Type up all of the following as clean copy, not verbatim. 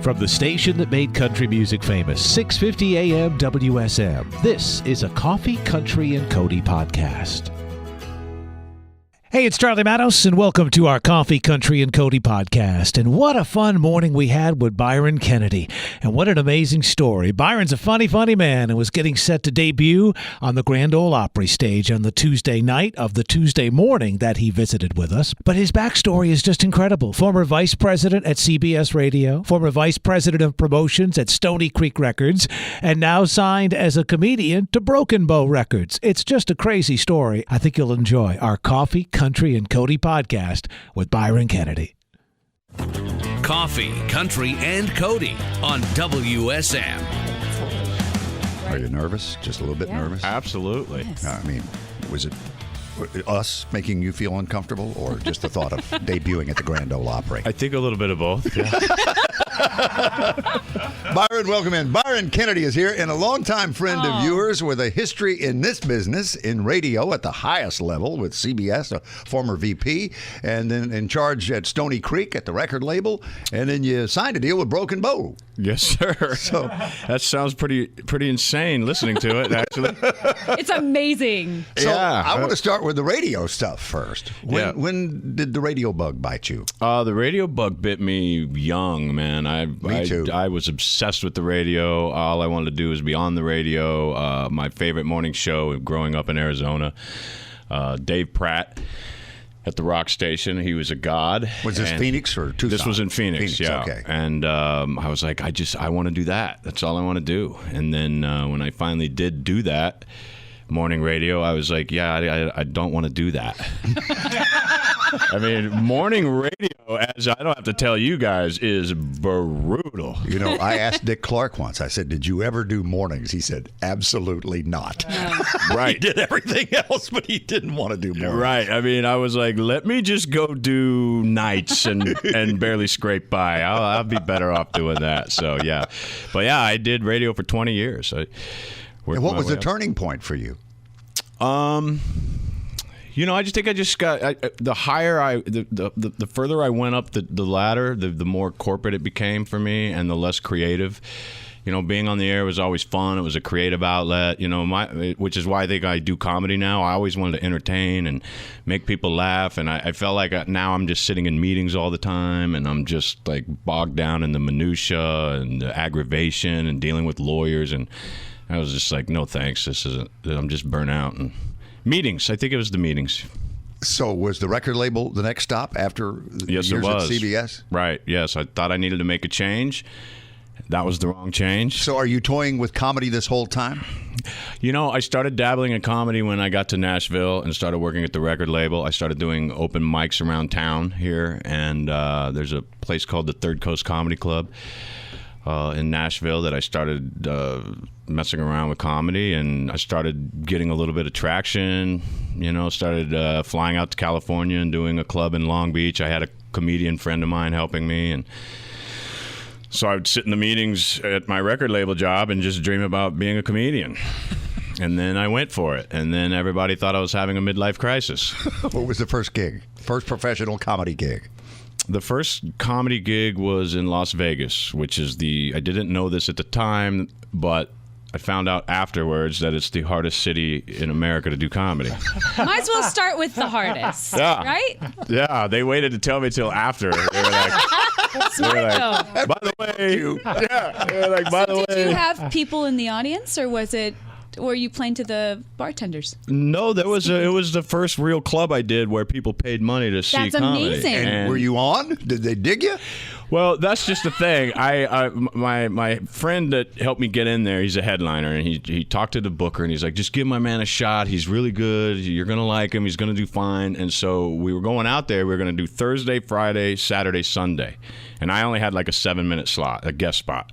From the station that made country music famous, 650 AM WSM, this is a Coffee, Country, and Cody podcast. Hey, it's Charlie Matos, and welcome to our Coffee, Country, and Cody podcast. And what a fun morning we had with Byron Kennedy. And what an amazing story. Byron's a funny, funny man and was getting set to debut on the Grand Ole Opry stage on the Tuesday night of the Tuesday morning that he visited with us. But his backstory is just incredible. Former vice president at CBS Radio, former vice president of promotions at Stony Creek Records, and now signed as a comedian to Broken Bow Records. It's just a crazy story. I think you'll enjoy our Coffee, Country, and Cody podcast with Byron Kennedy. Coffee, Country, and Cody on WSM. Are you nervous? Just a little bit nervous? Absolutely. Yes. I mean, was it us making you feel uncomfortable or just the thought of debuting at the Grand Ole Opry? I think a little bit of both. Yeah. Byron, welcome in. Byron Kennedy is here, and a longtime friend of yours with a history in this business, in radio at the highest level with CBS, a former VP, and then in charge at Stony Creek at the record label, and then you signed a deal with Broken Bow. Yes, sir. So that sounds pretty insane listening to it, actually. It's amazing. So Yeah. I want to start with the radio stuff first. Yeah. When did the radio bug bite you? The radio bug bit me young, man. Me too. I was obsessed with the radio. All I wanted to do was be on the radio. My favorite morning show growing up in Arizona, Dave Pratt at the rock station. He was a god. Was this Phoenix or Tucson? This was in Phoenix, yeah. Okay. And I was like, I want to do that. That's all I want to do. And then when I finally did do that, morning radio, I was like, yeah, I don't want to do that. I mean, morning radio, as I don't have to tell you guys, is brutal. You know, I asked Dick Clark once, I said, did you ever do mornings? He said, absolutely not. Right. He did everything else, but he didn't want to do mornings. Right. I mean, I was like, let me just go do nights and barely scrape by. I'll be better off doing that. So, yeah. But, yeah, I did radio for 20 years. And what was the turning point for you? You know, I just think I just got the higher the further I went up the ladder, the more corporate it became for me, and the less creative. You know, being on the air was always fun. It was a creative outlet. You know, which is why I think I do comedy now. I always wanted to entertain and make people laugh, and I felt like now I'm just sitting in meetings all the time, and I'm just like bogged down in the minutia and the aggravation and dealing with lawyers, and I was just like, no thanks. I'm just burnt out. And meetings. I think it was the meetings. So was the record label the next stop after Yes, years it was. at CBS? Right. Yes. I thought I needed to make a change. That was the wrong change. So are you toying with comedy this whole time? You know, I started dabbling in comedy when I got to Nashville and started working at the record label. I started doing open mics around town here, and there's a place called the Third Coast Comedy Club in Nashville that I started messing around with comedy, and I started getting a little bit of traction. You know, started flying out to California and doing a club in Long Beach. I had a comedian friend of mine helping me, and so I would sit in the meetings at my record label job and just dream about being a comedian. And then I went for it, and then everybody thought I was having a midlife crisis. What was the first gig? First professional comedy gig? The first comedy gig was in Las Vegas, which is I didn't know this at the time, but I found out afterwards that it's the hardest city in America to do comedy. Might as well start with the hardest, Yeah. right? Yeah, they waited to tell me till after. They were like, Smart though. by the way, yeah, they were like, by the Did you way. have people in the audience, or were you playing to the bartenders? No, it was the first real club I did where people paid money to see That's comedy. amazing. And were you on? Did they dig you? Well, that's just the thing. My friend that helped me get in there, he's a headliner, and he talked to the booker, and he's like, just give my man a shot. He's really good. You're going to like him. He's going to do fine. And so we were going out there. We were going to do Thursday, Friday, Saturday, Sunday. And I only had like a 7-minute slot, a guest spot.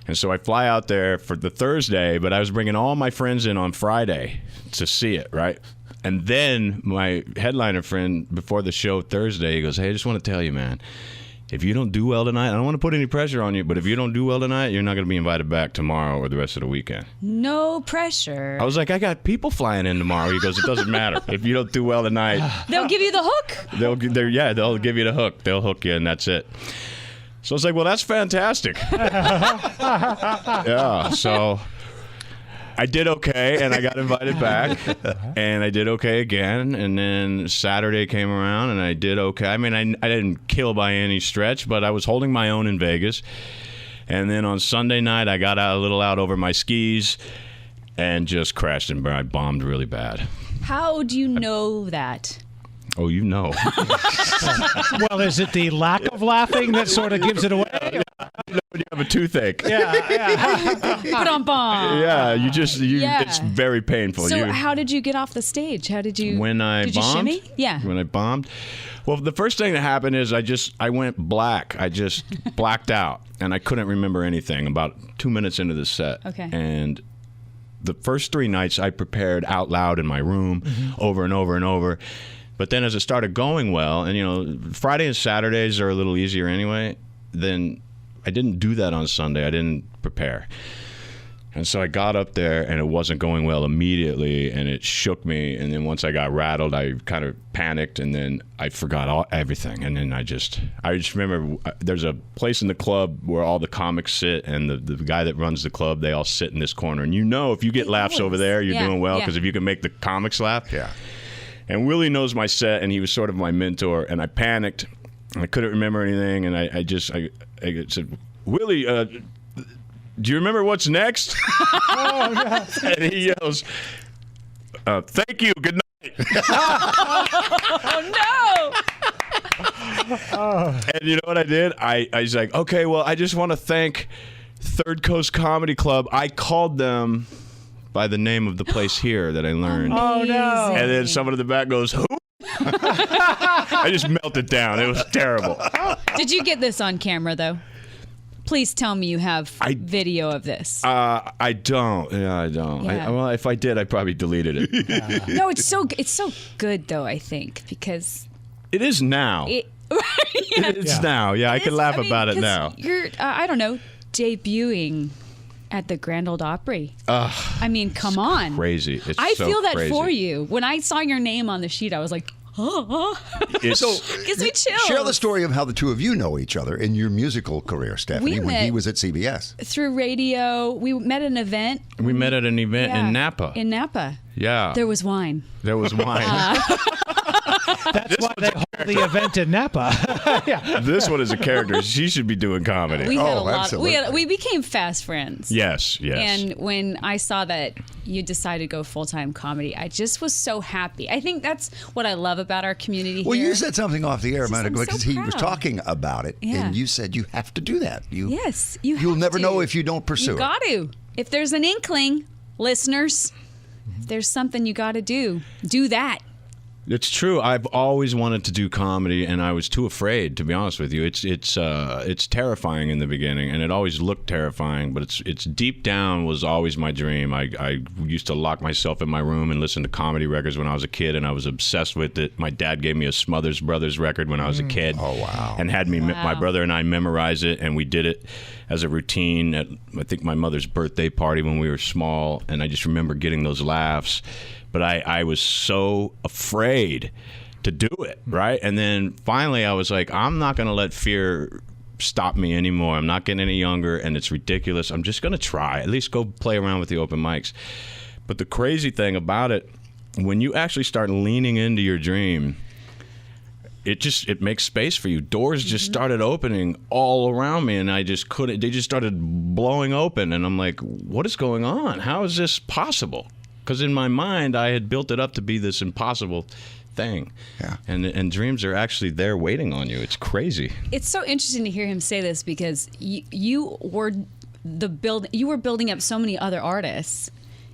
And so I fly out there for the Thursday, but I was bringing all my friends in on Friday to see it, right? And then my headliner friend, before the show Thursday, he goes, hey, I just want to tell you, man, if you don't do well tonight, I don't want to put any pressure on you, but if you don't do well tonight, you're not going to be invited back tomorrow or the rest of the weekend. No pressure. I was like, I got people flying in tomorrow. He goes, it doesn't matter. If you don't do well tonight, They'll give you the hook. they'll give you the hook. They'll hook you, and that's it. So I was like, well, that's fantastic. Yeah, so I did okay, and I got invited back, and I did okay again, and then Saturday came around, and I did okay. I mean, I didn't kill by any stretch, but I was holding my own in Vegas. And then on Sunday night, I got a little out over my skis and just crashed, and I bombed really bad. How do you know that? Oh, you know. Well, is it the lack of laughing that sort of gives it away? You know when you have a toothache. Ba-dum-bum. Yeah, Yeah. it's very painful. So how did you get off the stage? How did you? When I did bombed? you shimmy? Yeah. When I bombed? Well, the first thing that happened is I went black. I just blacked out, and I couldn't remember anything about 2 minutes into the set. Okay. And the first 3 nights I prepared out loud in my room over and over and over. But then as it started going well, and Friday and Saturdays are a little easier anyway, then I didn't do that on Sunday. I didn't prepare. And so I got up there, and it wasn't going well immediately, and it shook me. And then once I got rattled, I kind of panicked, and then I forgot everything. And then I just remember there's a place in the club where all the comics sit, and the guy that runs the club, they all sit in this corner. And if you get laughs over there, you're doing well, because if you can make the comics laugh. Yeah. And Willie knows my set, and he was sort of my mentor. And I panicked, and I couldn't remember anything, and I said, Willie, do you remember what's next? Oh, no. And he yells, thank you, good night. Oh, no. And you know what I did? I was like, okay, well, I just want to thank Third Coast Comedy Club. I called them by the name of the place here that I learned. Oh, no. And then someone in the back goes, who? I just melted down. It was terrible. Did you get this on camera, though? Please tell me you have video of this. I don't. Yeah, I don't. Yeah. Well, if I did, I probably deleted it. No, it's so good, though, I think, because... It is now. It's now. Yeah, I can laugh about it now. You're, I don't know, debuting at the Grand Ole Opry. I mean, come on. Crazy. It's I so feel that crazy. for you. When I saw your name on the sheet, I was like, So gives me chills. Share the story of how the two of you know each other in your musical career, Stephanie, when he was at CBS. Through radio. We met at an event. We met at an event in Napa. In Napa. Yeah. There was wine. There was wine. That's why they hold the event in Napa. Yeah. This one is a character. She should be doing comedy. We had a lot. Absolutely. We became fast friends. Yes. And when I saw that you decided to go full-time comedy, I just was so happy. I think that's what I love about our community Well, here. you said something off the air, I'm because so he was proud. talking about it, Yeah. and you said you have to do that. Yes, You'll never to. know if you don't pursue You it. got to. If there's an inkling, listeners, if there's something you got to do that. It's true. I've always wanted to do comedy, and I was too afraid, to be honest with you. It's terrifying in the beginning, and it always looked terrifying, but it's deep down was always my dream. I used to lock myself in my room and listen to comedy records when I was a kid, and I was obsessed with it. My dad gave me a Smothers Brothers record when I was a kid. Oh, wow. And had me, my brother and I memorize it, and we did it as a routine at, I think, my mother's birthday party when we were small, and I just remember getting those laughs. But I was so afraid to do it, right? And then finally I was like, I'm not going to let fear stop me anymore. I'm not getting any younger, and it's ridiculous. I'm just going to try. At least go play around with the open mics. But the crazy thing about it, when you actually start leaning into your dream, it makes space for you. Doors just started opening all around me, and I just couldn't. They just started blowing open, and I'm like, what is going on? How is this possible? Because in my mind, I had built it up to be this impossible thing. Yeah. And dreams are actually there waiting on you. It's crazy. It's so interesting to hear him say this, because you were building up so many other artists.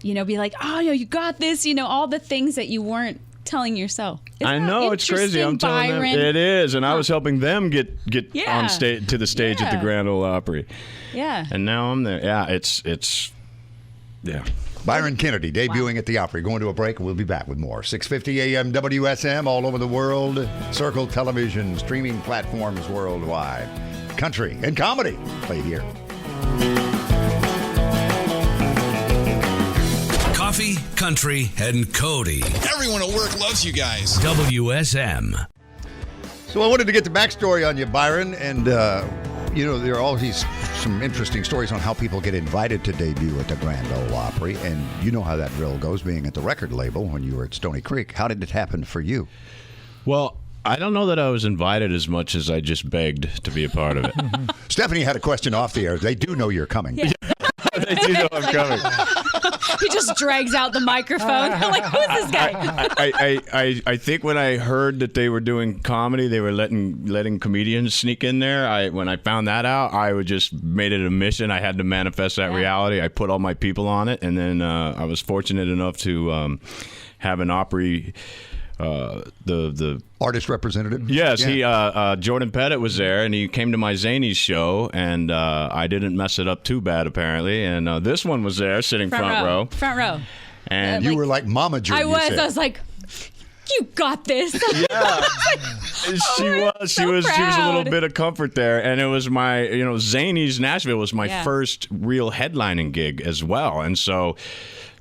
Be like, oh, you got this. All the things that you weren't telling yourself. I know, it's crazy. I'm telling them it is, and I was helping them get on stage to the stage at the Grand Ole Opry. Yeah. And now I'm there. Yeah, it's yeah. Byron Kennedy debuting at the Opry. Going to a break, and we'll be back with more. 650 AM WSM all over the world. Circle Television, streaming platforms worldwide. Country and comedy played here. Coffee, Country, and Cody. Everyone at work loves you guys. WSM. So I wanted to get the backstory on you, Byron, and there are always some interesting stories on how people get invited to debut at the Grand Ole Opry, and you know how that drill goes, being at the record label when you were at Stony Creek. How did it happen for you? Well, I don't know that I was invited as much as I just begged to be a part of it. Stephanie had a question off the air. They do know you're coming. They do know I'm coming. He just drags out the microphone. I'm like, who is this guy? I think when I heard that they were doing comedy, they were letting comedians sneak in there. When I found that out, I would just made it a mission. I had to manifest that reality. I put all my people on it, and then I was fortunate enough to have an Opry. The artist representative. Yes, he Jordan Pettit was there, and he came to my Zanies show, and I didn't mess it up too bad apparently. And this one was there, sitting front row. Front row. And you were like Mama Joe. I was like, you got this. Yeah, she was a little bit of comfort there, and it was my Zanies Nashville was my first real headlining gig as well, and so.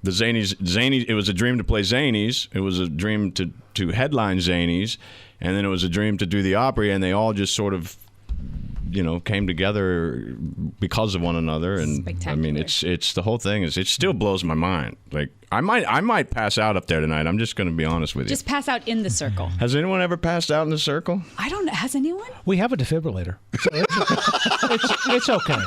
The Zanies, it was a dream to play Zanies. It was a dream to headline Zanies, and then it was a dream to do the Opry, and they all just sort of, came together because of one another. And I mean, it's the whole thing it still blows my mind. Like I might pass out up there tonight. I'm just going to be honest with you. Just pass out in the circle. Has anyone ever passed out in the circle? I don't know. Has anyone? We have a defibrillator. So it's okay.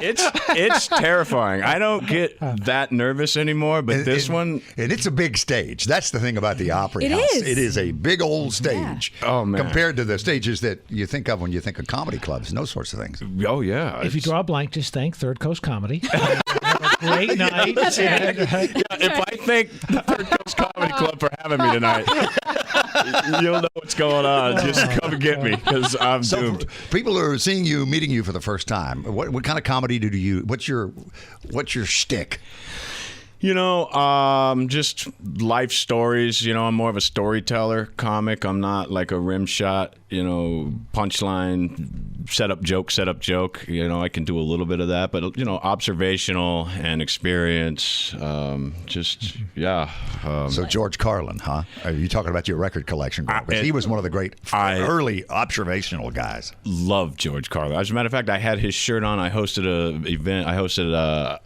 It's terrifying. I don't get that nervous anymore, but this one... And it's a big stage. That's the thing about the Opry House. It is a big old stage. Yeah. Oh, man. Compared to the stages that you think of when you think of comedy clubs and those sorts of things. Oh, yeah. If you draw a blank, just thank Third Coast Comedy. Have a great night. If I thank the Third Coast Comedy Club for having me tonight, you'll know what's going on. Just come and get me, because I'm doomed. People are meeting you for the first time. What kind of comedy do you? What's your shtick? Just life stories. I'm more of a storyteller comic. I'm not like a rim shot, punchline, set up joke. I can do a little bit of that, but, observational and experience. So George Carlin, huh? Are you talking about your record collection? Because he was one of the great early observational guys. Love George Carlin. As a matter of fact, I had his shirt on. I hosted an event. AIBA.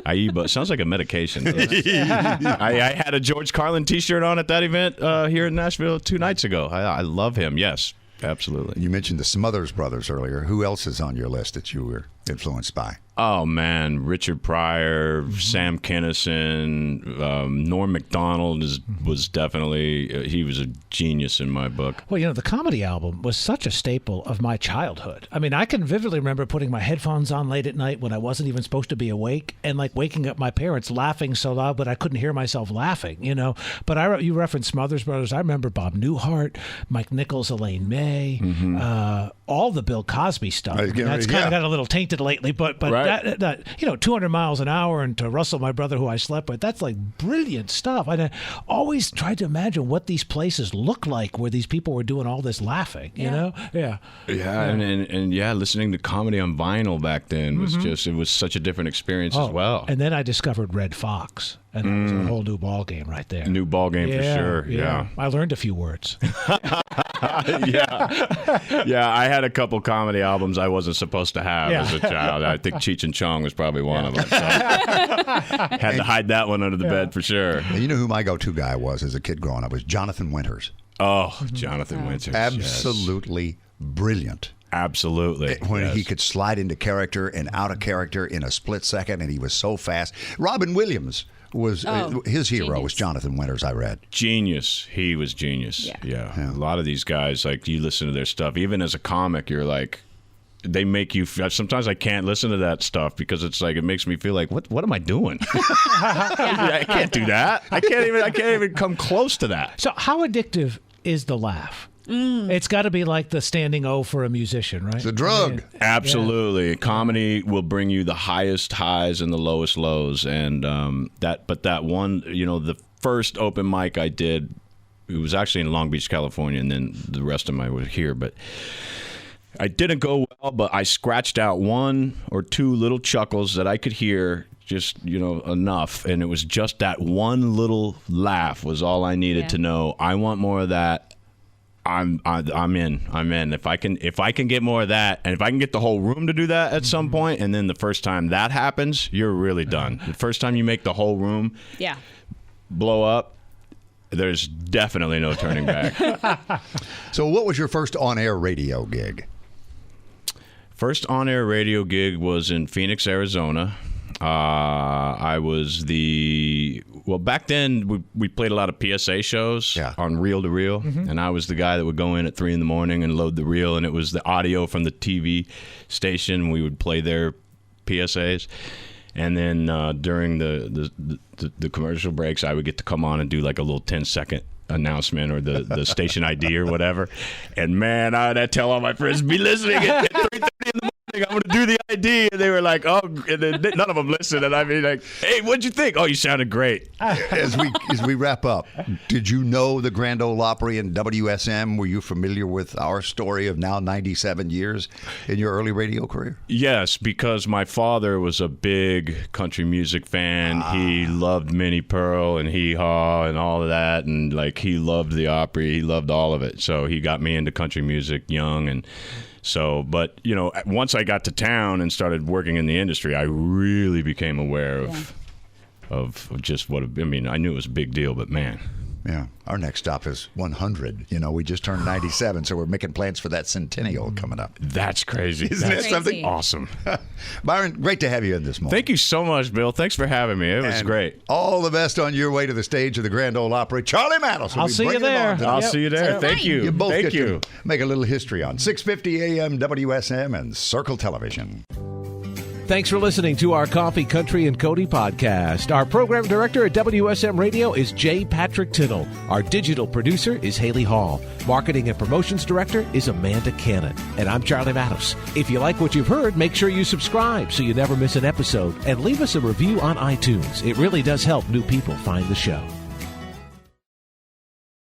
AIBA. Sounds like a medication. I had a George Carlin T-shirt on at that event here in Nashville 2 nights ago. I love him. Yes, absolutely. You mentioned the Smothers Brothers earlier. Who else is on your list that you were influenced by? Oh, man. Richard Pryor, Sam Kinison, Norm Macdonald was definitely, he was a genius in my book. Well, the comedy album was such a staple of my childhood. I mean, I can vividly remember putting my headphones on late at night when I wasn't even supposed to be awake, and like waking up my parents laughing so loud, but I couldn't hear myself laughing, But you referenced Smothers Brothers. I remember Bob Newhart, Mike Nichols, Elaine May, all the Bill Cosby stuff. That's kind of got a little tainted lately, but right. that 200 miles an hour and to Russell, my brother who I slept with, that's like brilliant stuff. I always tried to imagine what these places looked like where these people were doing all this laughing, you know? Yeah. Yeah, and listening to comedy on vinyl back then was it was such a different experience as well. And then I discovered Red Fox. And that was a whole new ball game right there. New ball game for sure. Yeah. I learned a few words. Yeah, I had a couple comedy albums I wasn't supposed to have as a child. I think Cheech and Chong was probably one of them. So. Had to hide that one under the bed for sure. And you know who my go-to guy was as a kid growing up? Was Jonathan Winters. Oh, Jonathan Winters. Absolutely brilliant. Absolutely. When he could slide into character and out of character in a split second, and he was so fast. Robin Williams was his hero was Jonathan Winters, I read. Genius. He was genius. Yeah. A lot of these guys, like, you listen to their stuff, even as a comic, you're like, they make you, sometimes I can't listen to that stuff because it's like, it makes me feel like, what am I doing? I can't do that. I can't even come close to that. So how addictive is the laugh? It's got to be like the standing O for a musician, right? It's a drug. Absolutely. Comedy will bring you the highest highs and the lowest lows. And that one, the first open mic I did, it was actually in Long Beach, California, and then the rest of them were here. But I didn't go well, but I scratched out 1 or 2 little chuckles that I could hear. Just, enough. And it was just that one little laugh was all I needed to know. I want more of that. I'm in. If I can get more of that, and if I can get the whole room to do that at some point, and then the first time that happens, you're really done. The first time you make the whole room blow up, there's definitely no turning back. So what was your first on-air radio gig? First on-air radio gig was in Phoenix, Arizona. I was back then we played a lot of PSA shows on reel to reel, and I was the guy that would go in at 3 a.m. and load the reel, and it was the audio from the TV station. We would play their PSAs, and then during the commercial breaks, I would get to come on and do like a little 10-second announcement or the station ID or whatever. And man, I'd tell all my friends, be listening at 3:30 in the morning. I'm going to do the ID. And they were like, oh, and then none of them listened. And I'd be like, hey, what'd you think? Oh, you sounded great. As we wrap up, did you know the Grand Ole Opry and WSM? Were you familiar with our story of now 97 years in your early radio career? Yes, because my father was a big country music fan. He loved Minnie Pearl and Hee Haw and all of that. And like he loved the Opry. He loved all of it. So he got me into country music young. And so, but, you know, once I got to town and started working in the industry, I really became aware of just what, I mean, I knew it was a big deal, but man. Yeah. Our next stop is 100. You know, we just turned 97, so we're making plans for that centennial coming up. That's crazy. Isn't that something? Awesome. Byron, great to have you in this morning. Thank you so much, Bill. Thanks for having me. It was great. All the best on your way to the stage of the Grand Ole Opry. Charlie Maddles. I'll see you there. I'll see you there. Thank you. You both Thank get you. to make a little history on 650 AM WSM and Circle Television. Thanks for listening to our Coffee, Country, and Cody podcast. Our program director at WSM Radio is J. Patrick Tittle. Our digital producer is Haley Hall. Marketing and promotions director is Amanda Cannon. And I'm Charlie Maddles. If you like what you've heard, make sure you subscribe so you never miss an episode. And leave us a review on iTunes. It really does help new people find the show.